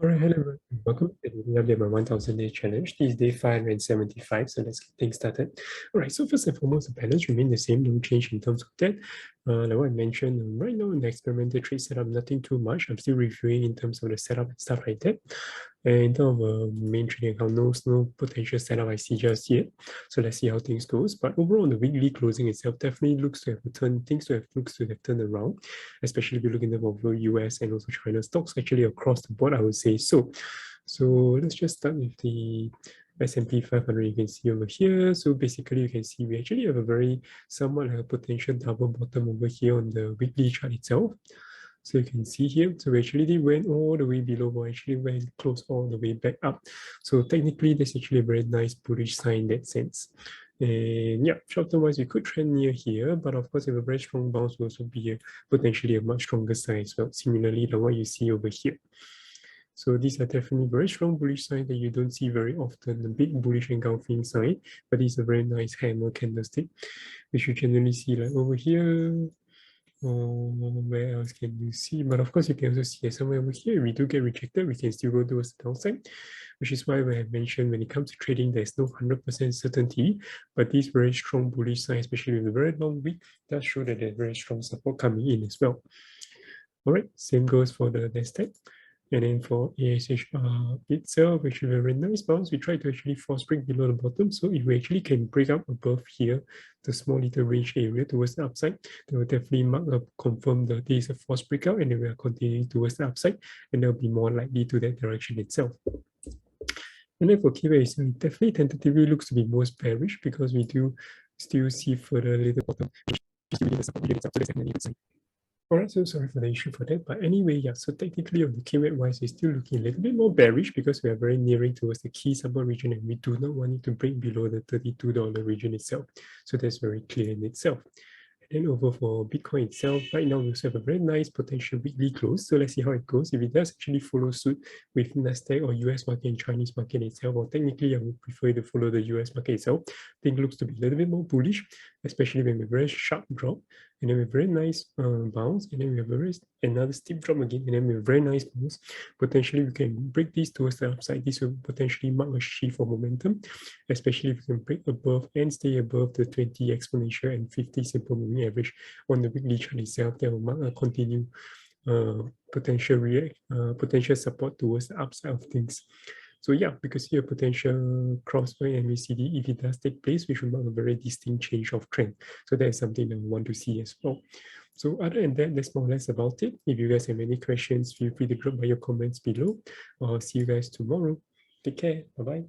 Alright, hello everyone. Welcome to the update my 1000 day challenge. This is day 575, so let's get things started. Alright, so first and foremost, the balance remain the same, no change in terms of that. Like what I mentioned, right now in the experimental trade setup, nothing too much. I'm still reviewing in terms of the setup and stuff like that. And in terms of main trading account, no potential setup I see just yet. So let's see how things goes. But overall, the weekly closing itself definitely looks to have turned around, especially if you look in terms of US and also China stocks actually across the board, I would say so. So let's just start with the S&P 500. You can see over here. So basically, you can see we actually have a very somewhat like a potential double bottom over here on the weekly chart itself. So you can see here, so we actually went all the way below, but actually went close all the way back up. So technically, that's actually a very nice bullish sign in that sense. And yeah, short-term wise, we could trend near here, but of course, if a very strong bounce will also be potentially a much stronger sign as well, similarly to what you see over here. So these are definitely very strong bullish signs that you don't see very often, the big bullish engulfing sign, but it's a very nice hammer candlestick, which you generally see like over here. Where else can you see? But of course, you can also see somewhere over here, we do get rejected, we can still go towards the downside, which is why we have mentioned when it comes to trading, there's no 100% certainty, but these very strong bullish signs, especially with a very long week, does show that there's very strong support coming in as well. All right, same goes for the Nasdaq. And then for ASH itself, which is a very nice bounce, we try to actually force break below the bottom. So if we actually can break up above here, the small little range area towards the upside, that will definitely confirm that there is a force breakout, and then we are continuing towards the upside, and that will be more likely to that direction itself. And then for KWS, it definitely tentatively looks to be most bearish because we do still see further little bottom, which is still within the support period itself, so that's definitely a good sign. Alright, so sorry for the issue for that. But anyway, yeah, so technically on the KWAT wise, it's still looking a little bit more bearish because we are very nearing towards the key support region and we do not want it to break below the $32 region itself. So that's very clear in itself. And then over for Bitcoin itself, right now we also have a very nice potential weekly close. So let's see how it goes. If it does actually follow suit with Nasdaq or US market and Chinese market itself, or technically I would prefer to follow the US market itself. I think it looks to be a little bit more bullish, especially when we have a very sharp drop, and then we have a very nice bounce, and then we have another steep drop again, and then we have a very nice bounce. Potentially we can break these towards the upside. This will potentially mark a shift of momentum, especially if we can break above and stay above the 20 exponential and 50 simple moving average on the weekly chart itself. That will mark a continued potential support towards the upside of things. So yeah, because here potential crossway and MACD, if it does take place, which will mark a very distinct change of trend. So that is something that we want to see as well. So other than that, that's more or less about it. If you guys have any questions, feel free to drop by your comments below. I'll see you guys tomorrow. Take care. Bye-bye.